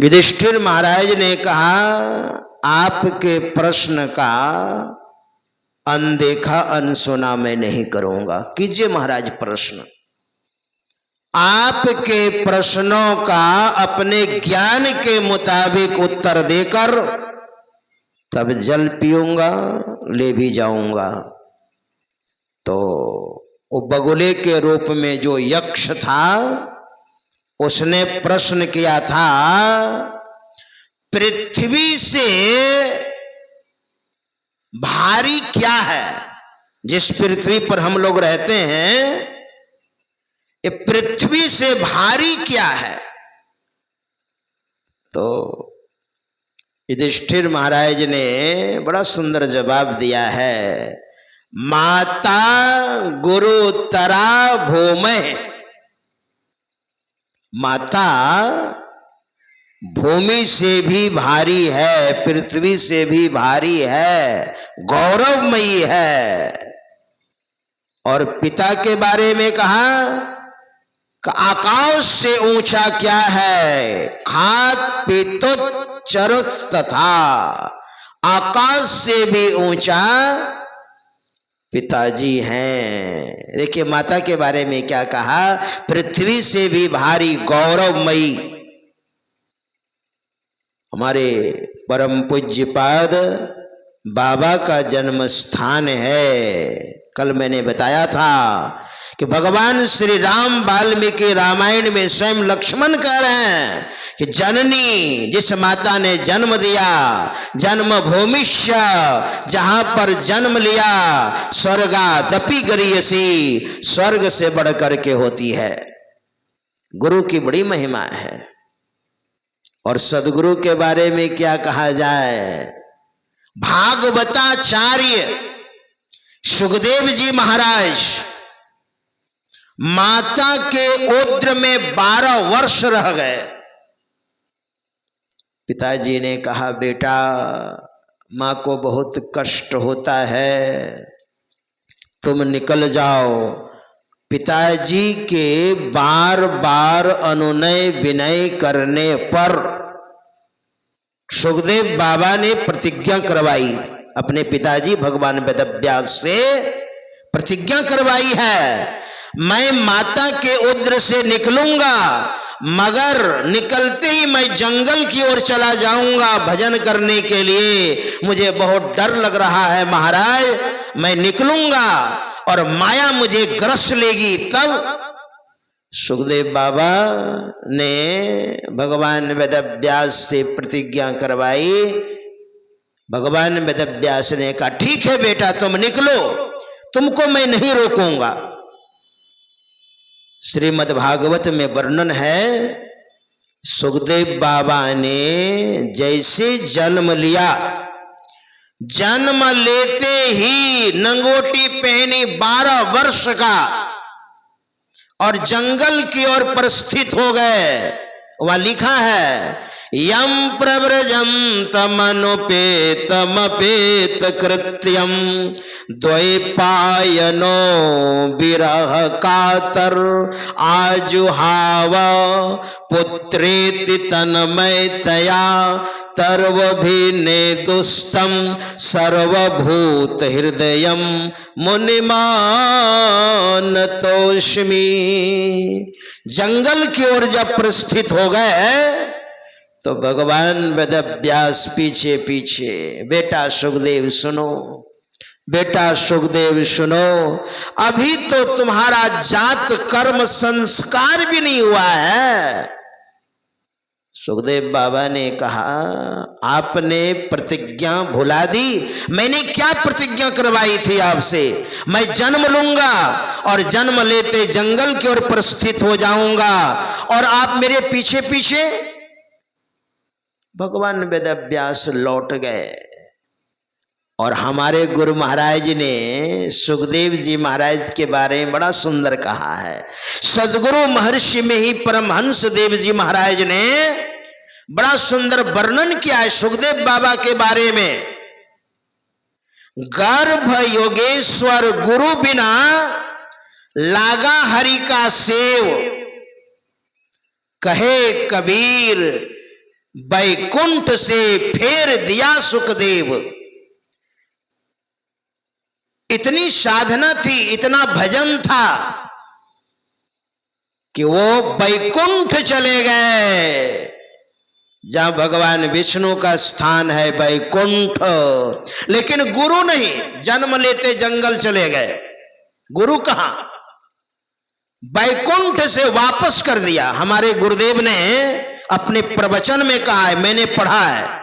युधिष्ठिर महाराज ने कहा, आपके प्रश्न का अनदेखा अनसुना मैं नहीं करूंगा। कीजिए महाराज प्रश्न। आपके प्रश्नों का अपने ज्ञान के मुताबिक उत्तर देकर तब जल पीऊंगा, ले भी जाऊंगा। तो वो बगुले के रूप में जो यक्ष था उसने प्रश्न किया था, पृथ्वी से भारी क्या है? जिस पृथ्वी पर हम लोग रहते हैं, ये पृथ्वी से भारी क्या है? तो युधिष्ठिर महाराज ने बड़ा सुंदर जवाब दिया है, माता गुरुतरा भूमि। माता भूमि से भी भारी है, पृथ्वी से भी भारी है, गौरवमयी है। और पिता के बारे में कहा कि आकाश से ऊंचा क्या है? खात पितुत चरुस्तथा। आकाश से भी ऊंचा पिताजी हैं। देखिए माता के बारे में क्या कहा, पृथ्वी से भी भारी गौरवमयी। हमारे परम पूज्यपाद बाबा का जन्म स्थान है। कल मैंने बताया था कि भगवान श्री राम वाल्मीकि रामायण में स्वयं लक्ष्मण कह रहे हैं कि जननी, जिस माता ने जन्म दिया, जन्म भूमिष्य, जहां पर जन्म लिया, स्वर्गादपि गरीयसी, स्वर्ग से बढ़कर के होती है। गुरु की बड़ी महिमा है। और सदगुरु के बारे में क्या कहा जाए? भागवताचार्य सुखदेव जी महाराज माता के उदर में 12 वर्ष रह गए। पिताजी ने कहा, बेटा मां को बहुत कष्ट होता है, तुम निकल जाओ। पिताजी के बार बार अनुनय विनय करने पर सुखदेव बाबा ने प्रतिज्ञा करवाई। अपने पिताजी भगवान वेदव्यास से प्रतिज्ञा करवाई है, मैं माता के उदर से निकलूंगा, मगर निकलते ही मैं जंगल की ओर चला जाऊंगा भजन करने के लिए। मुझे बहुत डर लग रहा है महाराज, मैं निकलूंगा और माया मुझे ग्रस लेगी। तब सुखदेव बाबा ने भगवान वेदव्यास से प्रतिज्ञा करवाई। भगवान वेदव्यास ने कहा, ठीक है बेटा तुम निकलो, तुमको मैं नहीं रोकूंगा। श्रीमद् भागवत में वर्णन है, सुखदेव बाबा ने जैसे जन्म लिया, जन्म लेते ही नंगोटी पहनी 12 वर्ष का और जंगल की ओर प्रस्थित हो गए। वहां लिखा है, यम प्रव्रजम तमनुपेतमपेत कृत्यम द्वैपायनो विरह कातर आजुहाव पुत्रेति तन्मयतया तर्वभिनेदुस्तम सर्वभूत हृदयम मुनिमानतोष्मि। जंगल की ओर जब प्रस्थित हो गए तो भगवान वेदव्यास पीछे पीछे, बेटा सुखदेव सुनो, बेटा सुखदेव सुनो, अभी तो तुम्हारा जात कर्म संस्कार भी नहीं हुआ है। सुखदेव बाबा ने कहा, आपने प्रतिज्ञा भुला दी। मैंने क्या प्रतिज्ञा करवाई थी आपसे? मैं जन्म लूंगा और जन्म लेते जंगल की ओर प्रस्थित हो जाऊंगा और आप मेरे पीछे पीछे। भगवान वेदव्यास लौट गए और हमारे गुरु महाराज ने सुखदेव जी महाराज के बारे में बड़ा सुंदर कहा है। सदगुरु महर्षि में ही परमहंस देव जी महाराज ने बड़ा सुंदर वर्णन किया है सुखदेव बाबा के बारे में। गर्भ योगेश्वर गुरु बिना लागा हरि का सेव, कहे कबीर बैकुंठ से फेर दिया सुखदेव। इतनी साधना थी, इतना भजन था कि वो बैकुंठ चले गए, जहां भगवान विष्णु का स्थान है बैकुंठ। लेकिन गुरु नहीं, जन्म लेते जंगल चले गए। गुरु कहां? बैकुंठ से वापस कर दिया। हमारे गुरुदेव ने अपने प्रवचन में कहा है, मैंने पढ़ा है,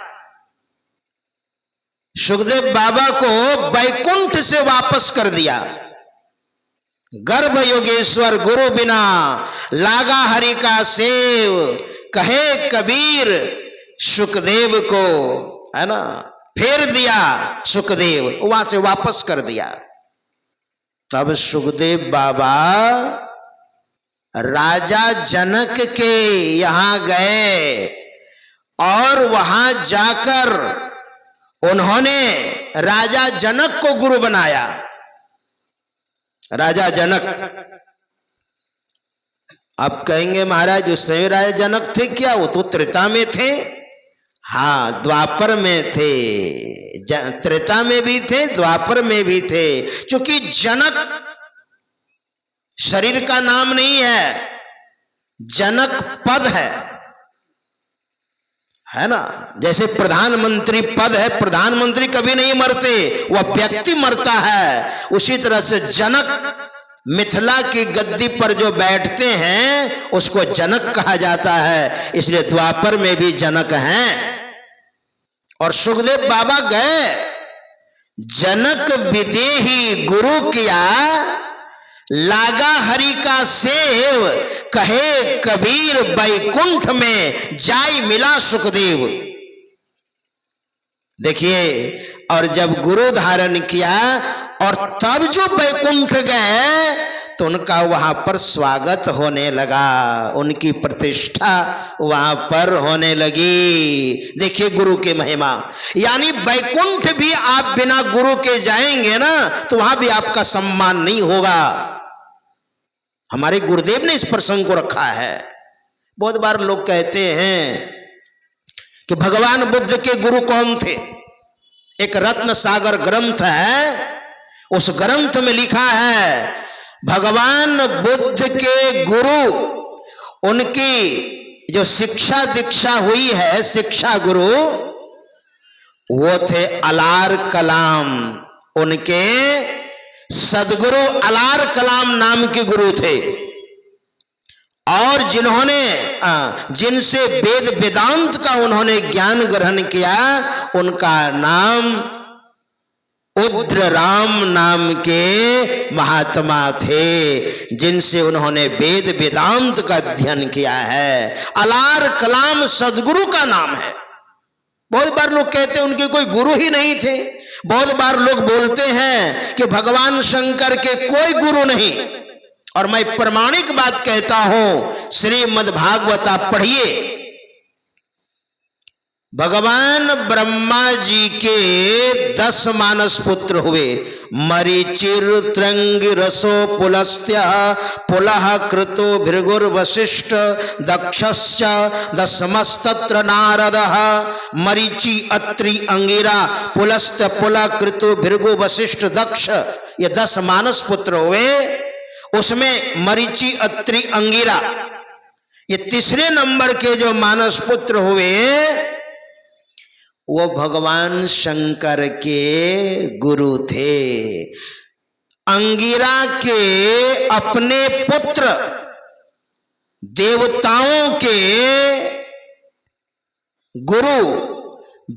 सुखदेव बाबा को बैकुंठ से वापस कर दिया। गर्भ योगेश्वर गुरु बिना लागा हरि का सेव, कहे कबीर सुखदेव को, है ना, फेर दिया सुखदेव, वहां से वापस कर दिया। तब सुखदेव बाबा राजा जनक के यहां गए और वहां जाकर उन्होंने राजा जनक को गुरु बनाया। राजा जनक, आप कहेंगे महाराज उस समय राजा जनक थे क्या? वो तो त्रेता में थे। हाँ, द्वापर में थे, त्रेता में भी थे, द्वापर में भी थे। क्योंकि जनक शरीर का नाम नहीं है, जनक पद है ना। जैसे प्रधानमंत्री पद है, प्रधानमंत्री कभी नहीं मरते, वह व्यक्ति मरता है। उसी तरह से जनक, मिथिला की गद्दी पर जो बैठते हैं उसको जनक कहा जाता है, इसलिए द्वापर में भी जनक हैं। और सुखदेव बाबा गए, जनक विदेही गुरु किया, लागा हरि का सेव, कहे कबीर बैकुंठ में जाई मिला सुखदेव। देखिए, और जब गुरु धारण किया और तब जो बैकुंठ गए तो उनका वहां पर स्वागत होने लगा, उनकी प्रतिष्ठा वहां पर होने लगी। देखिए गुरु की महिमा। यानी बैकुंठ भी आप बिना गुरु के जाएंगे ना तो वहां भी आपका सम्मान नहीं होगा। हमारे गुरुदेव ने इस प्रसंग को रखा है। बहुत बार लोग कहते हैं कि भगवान बुद्ध के गुरु कौन थे? एक रत्न सागर ग्रंथ है, उस ग्रंथ में लिखा है भगवान बुद्ध के गुरु, उनकी जो शिक्षा दीक्षा हुई है, शिक्षा गुरु, वो थे अलार कलाम। उनके सदगुरु अलार कलाम नाम के गुरु थे। और जिनसे वेद वेदांत का उन्होंने ज्ञान ग्रहण किया, उनका नाम उद्रराम नाम के महात्मा थे, जिनसे उन्होंने वेद वेदांत का अध्ययन किया है। अलार कलाम सदगुरु का नाम है। बहुत बार लोग कहते हैं उनके कोई गुरु ही नहीं थे। बहुत बार लोग बोलते हैं कि भगवान शंकर के कोई गुरु नहीं। और मैं प्रमाणिक बात कहता हूं, श्रीमद् भागवत आप पढ़िए। भगवान ब्रह्मा जी के 10 मानस पुत्र हुए। मरीचिर त्रंगी रसो पुलस्त्य पुलह कृतो भृगुर वशिष्ठ दक्षश्च दशमस्तत्र नारदः। मरीचि अत्रि अंगिरा पुलस्त्य पुलह कृतो भृगु वशिष्ठ दक्ष, ये 10 मानस पुत्र हुए। उसमें मरीचि अत्रि अंगिरा, ये तीसरे नंबर के जो मानस पुत्र हुए वो भगवान शंकर के गुरु थे। अंगिरा के अपने पुत्र देवताओं के गुरु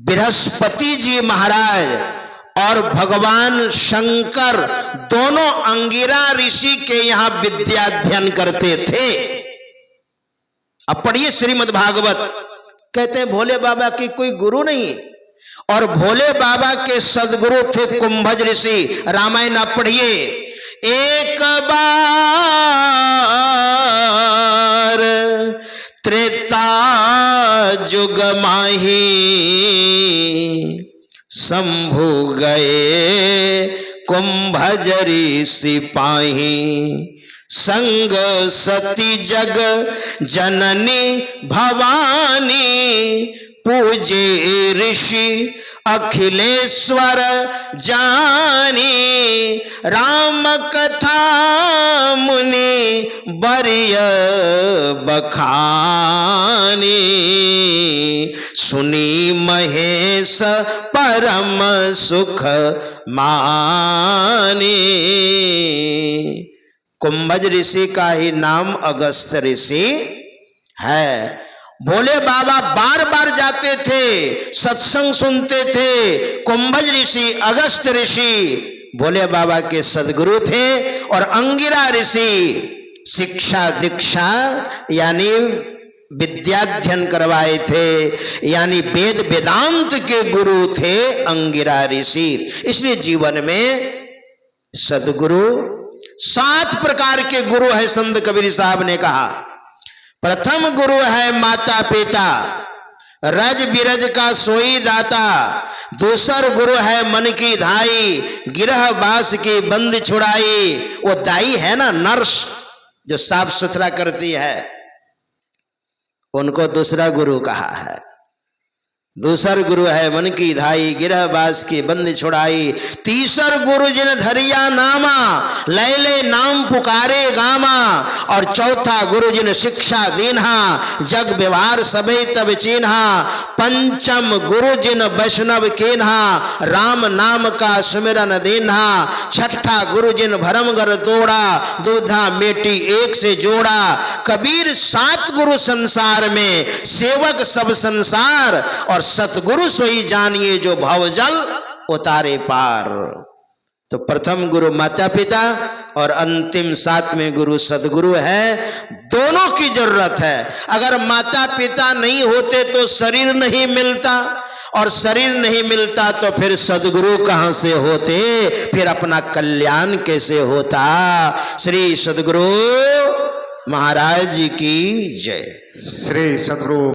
बृहस्पति जी महाराज और भगवान शंकर दोनों अंगिरा ऋषि के यहां विद्याध्ययन करते थे। अब पढ़िए श्रीमद् भागवत। कहते हैं भोले बाबा की कोई गुरु नहीं, और भोले बाबा के सदगुरु थे कुंभज ऋषि। रामायण आप पढ़िए। एक बार त्रेता जुग माही शंभु गए कुंभज ऋषि पाही। संग सती जग जननी भवानी पूजे ऋषि अखिलेश्वर जानी, राम कथा मुनि बरिय बखानी, सुनी महेश परम सुख मानी। कुंभज ऋषि का ही नाम अगस्त्य ऋषि है। भोले बाबा बार बार जाते थे, सत्संग सुनते थे। कुंभज ऋषि, अगस्त्य ऋषि भोले बाबा के सदगुरु थे। और अंगिरा ऋषि शिक्षा दीक्षा यानी विद्याध्ययन करवाए थे, यानी वेद वेदांत के गुरु थे अंगिरा ऋषि। इसलिए जीवन में सदगुरु 7 प्रकार के गुरु है। संत कबीर साहब ने कहा, प्रथम गुरु है माता पिता, रज बिरज का सोई दाता। दूसर गुरु है मन की धाई, गिरह बास की बंद छुड़ाई। वो दाई है ना, नर्स जो साफ सुथरा करती है, उनको दूसरा गुरु कहा है। दूसर गुरु है मन की धाई, गिरह बास की बंद छुड़ाई। तीसर गुरु जिन धरिया नामा, लैले नाम पुकारे गामा। और चौथा गुरु जिन शिक्षा दीन्हा, जग व्यवहार सबे तब चीन्हा। पंचम गुरु जिन वैष्णव कीन्हा, राम नाम का सुमिरन दीन्हा। छठा गुरु जिन भरम गर तोड़ा, दुविधा मेटी एक से जोड़ा। कबीर 7 गुरु संसार में, सेवक सब संसार। और सतगुरु सोई जानिए जो भवजल उतारे पार। तो प्रथम गुरु माता पिता और अंतिम 7वें गुरु सदगुरु है। दोनों की जरूरत है। अगर माता पिता नहीं होते तो शरीर नहीं मिलता, और शरीर नहीं मिलता तो फिर सदगुरु कहां से होते, फिर अपना कल्याण कैसे होता। श्री सदगुरु महाराज जी की जय। श्री सदगुरु